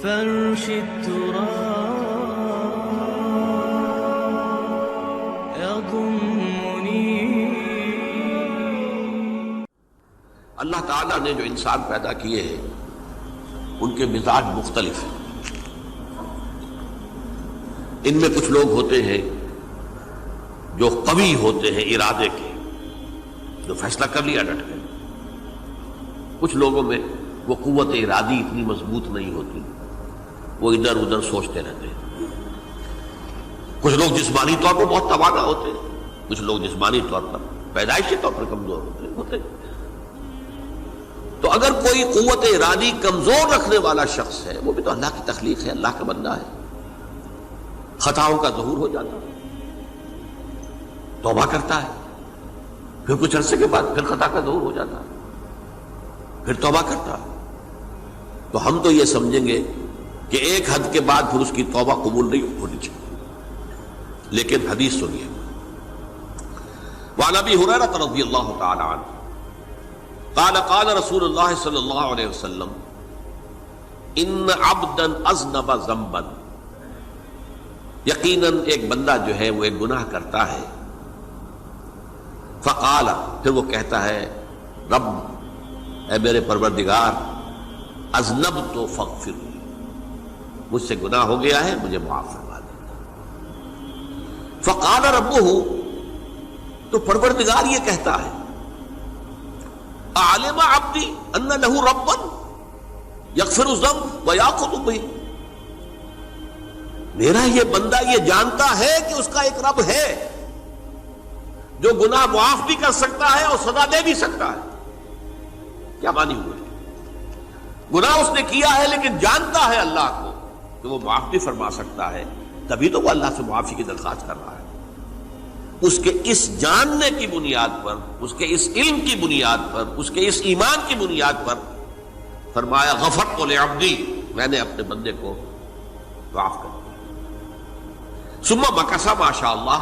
فرش التراب يضمني. اللہ تعالیٰ نے جو انسان پیدا کیے ہیں ان کے مزاج مختلف ہیں. ان میں کچھ لوگ ہوتے ہیں جو قوی ہوتے ہیں ارادے کے، جو فیصلہ کر لیا ڈٹ گئے. کچھ لوگوں میں وہ قوت ارادی اتنی مضبوط نہیں ہوتی، وہ ادھر ادھر سوچتے رہتے ہیں. کچھ لوگ جسمانی طور پر بہت توانا ہوتے ہیں، کچھ لوگ جسمانی طور پر پیدائشی طور پر کمزور ہوتے ہیں. تو اگر کوئی قوت ارادی کمزور رکھنے والا شخص ہے، وہ بھی تو اللہ کی تخلیق ہے، اللہ کا بندہ ہے، خطاؤں کا ظہور ہو جاتا ہے، توبہ کرتا ہے، پھر کچھ عرصے کے بعد پھر خطا کا ظہور ہو جاتا ہے، پھر توبہ کرتا ہے. تو ہم تو یہ سمجھیں گے کہ ایک حد کے بعد پھر اس کی توبہ قبول نہیں ہونی چاہیے. لیکن حدیث سنیے. وعن ابی ہریرہ رضی اللہ تعالی عنہ قال قال رسول اللہ صلی اللہ علیہ وسلم ان عبدا اذنب ذنبا، یقیناً ایک بندہ جو ہے وہ ایک گناہ کرتا ہے. فقال، پھر وہ کہتا ہے رب، اے میرے پروردگار، اذنبت فاغفر لی، مجھ سے گناہ ہو گیا ہے، مجھے معاف فرما دے. فقال ربہ، تو پروردگار یہ کہتا ہے اعلم عبدی ان لہ ربا یغفر الذنب ویأخذ بہ، میرا یہ بندہ یہ جانتا ہے کہ اس کا ایک رب ہے جو گناہ معاف بھی کر سکتا ہے اور سزا دے بھی سکتا ہے. کیا مانی ہوئے؟ گناہ اس نے کیا ہے لیکن جانتا ہے اللہ کو کہ وہ معاف بھی فرما سکتا ہے، تبھی تو وہ اللہ سے معافی کی درخواست کر رہا ہے. اس کے اس جاننے کی بنیاد پر، اس کے اس علم کی بنیاد پر، اس کے اس ایمان کی بنیاد پر فرمایا غفرت لعبدی، میں نے اپنے بندے کو معاف کر دیا. ثم مکث ما شاء اللہ،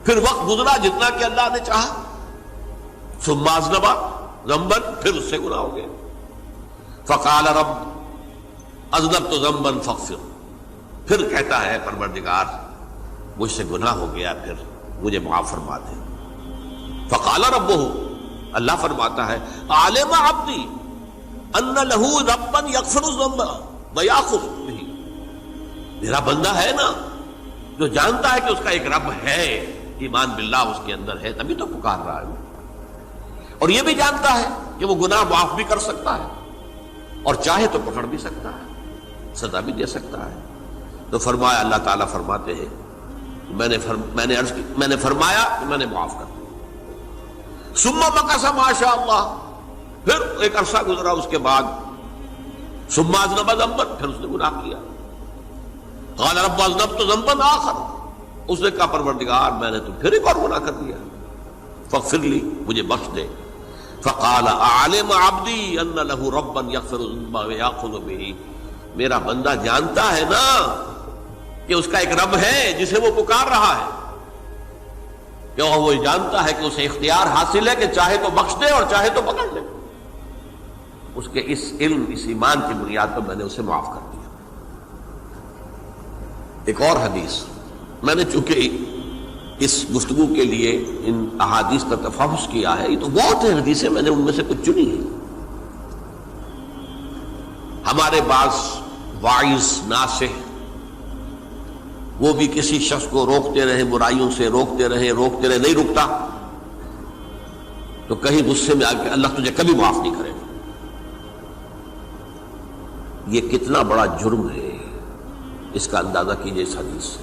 پھر وقت گزرا جتنا کہ اللہ نے چاہا. ثم اذنب ذنبا، پھر اس سے گناہ ہو گیا. فقال رب اذنبت ذنبا فاغفر، پھر کہتا ہے پروردگار مجھ سے گناہ ہو گیا، پھر مجھے معاف فرما دے. فقال ربہ، اللہ فرماتا ہے عالم عبدی ان لہ ربا یغفر الذنب ویأخذ بہ، میرا بندہ ہے نا جو جانتا ہے کہ اس کا ایک رب ہے، ایمان باللہ اس کے اندر ہے، تبھی تو پکار رہا ہے. اور یہ بھی جانتا ہے کہ وہ گناہ معاف بھی کر سکتا ہے اور چاہے تو پکڑ بھی سکتا ہے، سزا بھی دے سکتا ہے. تو فرمایا، اللہ تعالیٰ فرماتے ہیں میں نے فرمایا کہ میں نے معاف کر دیا. ثم مکث ما شاء اللہ، پھر ایک عرصہ گزرا اس کے بعد. ثم اذنب ذنبا، پھر اس نے گناہ کیا. قال رب اذنبت ذنبا آخر، اس نے کہا پروردگار میں نے تو پھر ایک اور گناہ کر دیا، فاغفر لی، مجھے بخش دے. فقال اعلم عبدی ان لہ ربا یغفر الذنب ویأخذ بہ، میرا بندہ جانتا ہے نا کہ اس کا ایک رب ہے جسے وہ پکار رہا ہے، کہ وہ جانتا ہے کہ اسے اختیار حاصل ہے کہ چاہے تو بخش دے اور چاہے تو پکڑ لے. اس کے اس علم، اس ایمان کی بنیاد پر میں نے اسے معاف کر دیا. ایک اور حدیث، میں نے چونکہ اس گفتگو کے لیے ان احادیث کا تفحص کیا ہے، یہ تو بہت ہیں حدیثیں، میں نے ان میں سے کچھ چنی ہیں. ہمارے بعض واعظ ناصح وہ بھی کسی شخص کو روکتے رہے، برائیوں سے روکتے رہے، نہیں رکتا تو کہیں غصے میں آ کے اللہ تجھے کبھی معاف نہیں کرے گا. یہ کتنا بڑا جرم ہے، اس کا اندازہ کیجئے اس حدیث سے.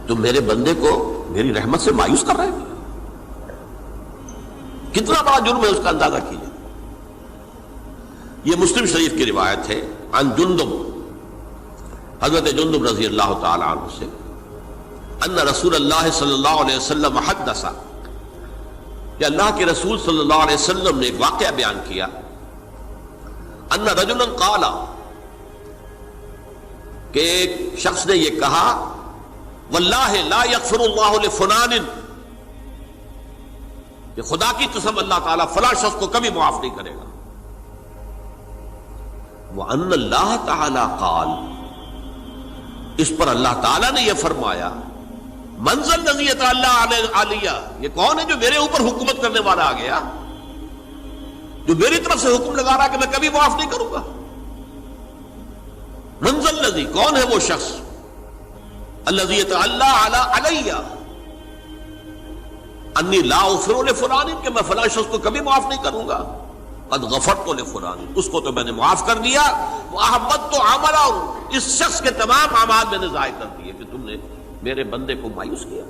تم میرے بندے کو میری رحمت سے مایوس کر رہے ہیں، کتنا بڑا جرم ہے، اس کا اندازہ کیجئے. یہ مسلم شریف کی روایت ہے عن جندب، حضرت جندب رضی اللہ تعالی عنہ سے، ان رسول اللہ صلی اللہ علیہ وسلم حدث، کہ اللہ کے رسول صلی اللہ علیہ وسلم نے ایک واقعہ بیان کیا. ان رجلا قال، کہ ایک شخص نے یہ کہا واللہ لا یغفر اللہ لفلان، کہ خدا کی قسم اللہ تعالیٰ فلاں شخص کو کبھی معاف نہیں کرے گا. وَأَنَّ اللَّهَ تَعَالَى قَالَ، اس پر اللہ تعالیٰ نے یہ فرمایا، مَنْ ذَا الَّذِي يَتَعَلَّى عَلَيَّ، یہ کون ہے جو میرے اوپر حکومت کرنے والا آ گیا، جو میری طرف سے حکم لگا رہا کہ میں کبھی معاف نہیں کروں گا. مَنْ ذَا الَّذِي، کون ہے وہ شخص، الَّذِي يَتَعَلَّى عَلَيَّ انی لا اغفر لفلان، کہ میں فلاں شخص کو کبھی معاف نہیں کروں گا. قد غفرت لفلان، اس کو تو میں نے معاف کر دیا. وَأَحْبَطْتُ عَمَلَهُ، اس شخص کے تمام اعمال میں نے ضائع کر دیے کہ تم نے میرے بندے کو مایوس کیا.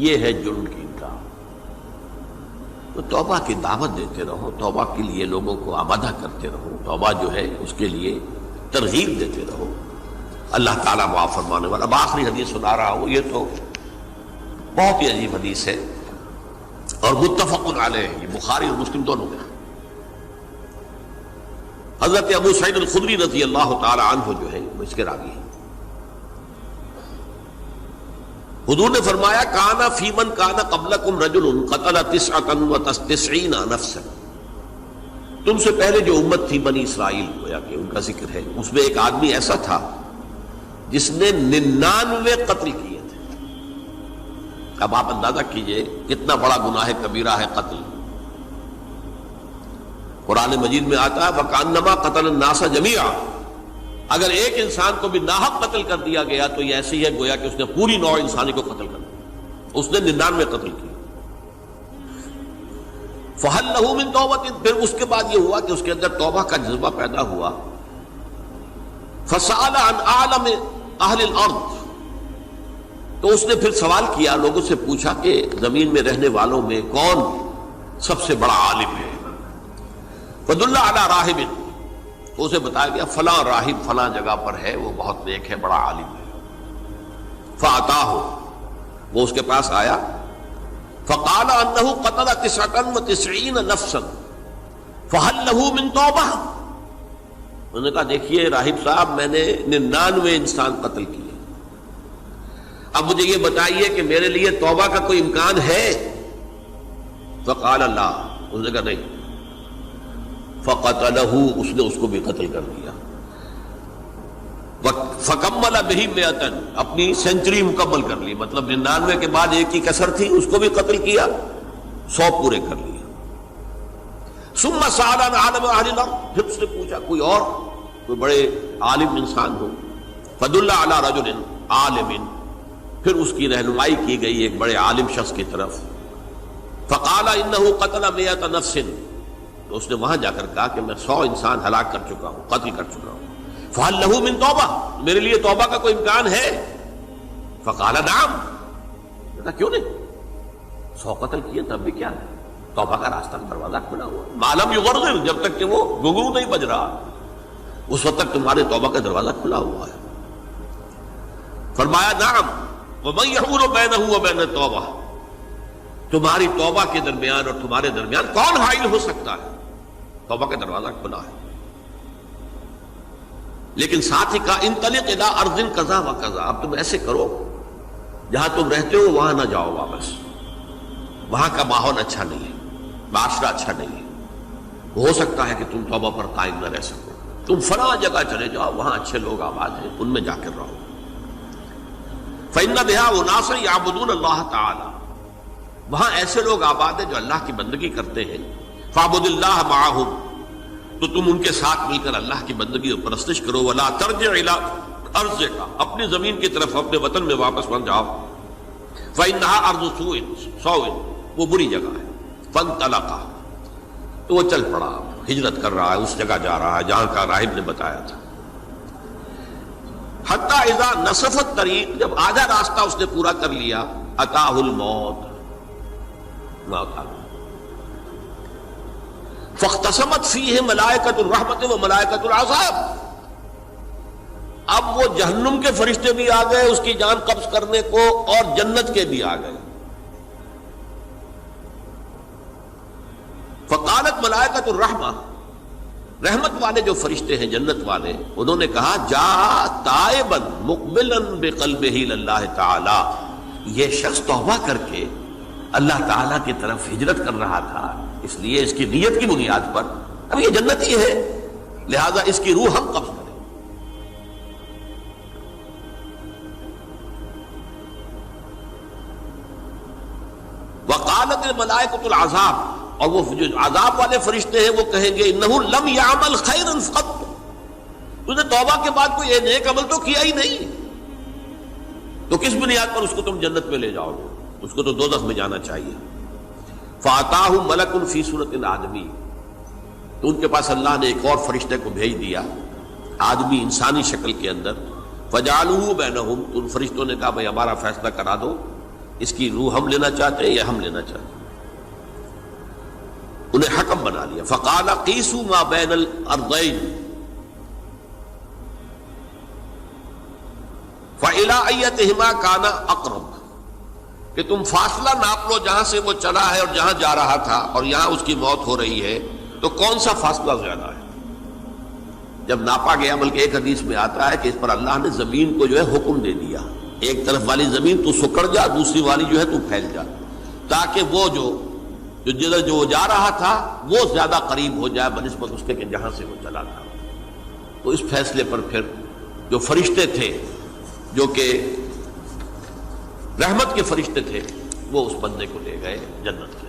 یہ ہے جرم کی انتہا. تو توبہ کی دعوت دیتے رہو، توبہ کے لیے لوگوں کو آمادہ کرتے رہو، توبہ جو ہے اس کے لیے ترغیب دیتے رہو. اللہ تعالیٰ معاف فرمانے والا. اب آخری حدیث سنا رہا ہوں، یہ تو بہت ہی عجیب حدیث ہے اور متفق علیہ، یہ بخاری اور مسلم دونوں میں. حضرت ابو سعید الخدری رضی اللہ تعالی عنہ جو ہے وہ اس کے راوی ہیں. حضور نے فرمایا، کانا فی من کانا قبلکم رجل قتل 99 نفسا، تم سے پہلے جو امت تھی بنی اسرائیل، گویا کہ ان کا ذکر ہے، اس میں ایک آدمی ایسا تھا جس نے 99 قتل کیے تھے. اب آپ اندازہ کیجئے کتنا بڑا گناہ کبیرہ ہے قتل. قرآن مجید میں آتا ہے وَكَأَنَّمَا قَتَلَ النَّاسَ جَمِيعًا، اگر ایک انسان کو بھی ناحق قتل کر دیا گیا تو یہ ایسی ہے گویا کہ اس نے پوری نوع انسانی کو قتل کر دیا. اس نے 99 قتل کیے. فَهَلْ لَهُ مِن تَوْبَةٍ، پھر اس کے بعد یہ ہوا کہ اس کے اندر توبہ کا جذبہ پیدا ہوا. فَسَأَلَ عَنْ أَعْلَمِ أَهْلِ الْأَرْضِ، تو اس نے پھر سوال کیا، لوگوں سے پوچھا کہ زمین میں رہنے والوں میں کون سب سے بڑا عالم ہے. فَدُلَّ عَلَى رَاهِبٍ، تو اسے بتایا گیا فلاں راہب فلاں جگہ پر ہے، وہ بہت نیک ہے، بڑا عالم ہے. فَأَتَاهُ، وہ اس کے پاس آیا. فَقَالَ أَنَّهُ قَتَلَ 99 نَفْسًا فَهَلْ لَهُ مِن تَوْبَةٍ، انہوں نے کہا دیکھیے راہب صاحب، میں نے 99 انسان قتل کیے، اب مجھے یہ بتائیے کہ میرے لیے توبہ کا کوئی امکان ہے؟ فقال لا، اس نے کہا نہیں. فقتلہ، اس نے اس کو بھی قتل کر دیا. فکمل بہ 100، اپنی سینچری مکمل کر لی، مطلب 99 کے بعد ایک کی کسر تھی، اس کو بھی قتل کیا، 100 پورے کر لیا. ثم سأل عن عالم اہل الارض، پھر اس نے پوچھا کوئی اور کوئی بڑے عالم انسان ہو. فدل علی رجل عالم، پھر اس کی رہنمائی کی گئی ایک بڑے عالم شخص کی طرف. فقال انه قتل 100 نفس، تو اس نے وہاں جا کر کہا کہ میں 100 انسان ہلاک کر چکا ہوں، قتل کر چکا ہوں. فهل له من توبہ، میرے لیے توبہ کا کوئی امکان ہے؟ فقال نعم، کہا کیوں نہیں، 100 قتل کیے تب بھی کیا ہے، توبہ کا راستہ دروازہ کھلا ہوا. ما لم یغرغر، جب تک کہ وہ گھنگرو نہیں بج رہا اس وقت تک تمہارے توبہ کا دروازہ کھلا ہوا ہے. فرمایا نعم، وَمَن يَحُولُ بَيْنَهُ وَبَيْنَ التَّوْبَةِ، تمہاری توبہ کے درمیان اور تمہارے درمیان کون حائل ہو سکتا ہے؟ توبہ کا دروازہ کھلا ہے. لیکن ساتھ ہی کہا انطلق الی ارض کذا و کذا، اب تم ایسے کرو جہاں تم رہتے ہو وہاں نہ جاؤ واپس، وہاں کا ماحول اچھا نہیں ہے، معاشرہ اچھا نہیں ہے، ہو سکتا ہے کہ تم توبہ پر قائم نہ رہ سکو، تم فلاں جگہ چلے جاؤ، وہاں اچھے لوگ آباد ہیں، ان میں جا کر رہو. فإن بها أناسا يعبدون اللہ تعالی، وہاں ایسے لوگ آباد ہیں جو اللہ کی بندگی کرتے ہیں. فاعبد اللہ معهم، تو تم ان کے ساتھ مل کر اللہ کی بندگی اور پرستش کرو. ولا ترجع الى ارضک، اپنی زمین کی طرف اپنے وطن میں واپس بن جاؤ. فإنها ارض سوء، وہ بری جگہ ہے. فانطلقا، تو وہ چل پڑا، ہجرت کر رہا ہے، اس جگہ جا رہا ہے جہاں کا راہب نے بتایا تھا. حتی اذا نصف الطریق، جب آدھا راستہ اس نے پورا کر لیا، اتاہ الموت، موت آ گئی. فاختصمت فیہ ملائکۃ الرحمت و ملائکۃ العذاب، اب وہ جہنم کے فرشتے بھی آ گئے اس کی جان قبض کرنے کو، اور جنت کے بھی آ گئے. فقالت ملائکۃ الرحمہ، رحمت والے جو فرشتے ہیں جنت والے، انہوں نے کہا جا تائبا مقبلا بقلبہ للہ تعالی، یہ شخص توبہ کر کے اللہ تعالیٰ کی طرف ہجرت کر رہا تھا، اس لیے اس کی نیت کی بنیاد پر اب یہ جنتی ہے، لہذا اس کی روح ہم قبض کریں۔ وقالت الملائکۃ العذاب، اور وہ جو عذاب والے فرشتے ہیں وہ کہیں گے انہ لم یعمل خیرا قط، تو نے توبہ کے بعد کوئی نیک عمل تو کیا ہی نہیں، تو کس بنیاد پر اس کو تم جنت میں لے جاؤ گے؟ اس کو تو دوزخ میں جانا چاہیے۔ فاتاہ ملک فی صورت آدمی، تو ان کے پاس اللہ نے ایک اور فرشتے کو بھیج دیا آدمی انسانی شکل کے اندر، فجعلوہ بینہم، تو ان فرشتوں نے کہا بھائی ہمارا فیصلہ کرا دو، اس کی روح ہم لینا چاہتے ہیں یا ہم لینا چاہتے ہیں؟ انہیں حکم بنا لیا۔ فقال قیسوا ما بین الارضین فإلی ایتہما کان اقرب، کہ تم فاصلہ ناپ لو جہاں سے وہ چلا ہے اور جہاں جا رہا تھا اور یہاں اس کی موت ہو رہی ہے، تو کون سا فاصلہ زیادہ ہے؟ جب ناپا گیا، بلکہ ایک حدیث میں آتا ہے کہ اس پر اللہ نے زمین کو جو ہے حکم دے دیا، ایک طرف والی زمین تو سکڑ جا، دوسری والی جو ہے تو پھیل جا، تاکہ وہ جو جا رہا تھا وہ زیادہ قریب ہو جائے بنسبت اس کے کہ جہاں سے وہ چلا تھا۔ تو اس فیصلے پر پھر جو فرشتے تھے جو کہ رحمت کے فرشتے تھے وہ اس بندے کو لے گئے جنت کے۔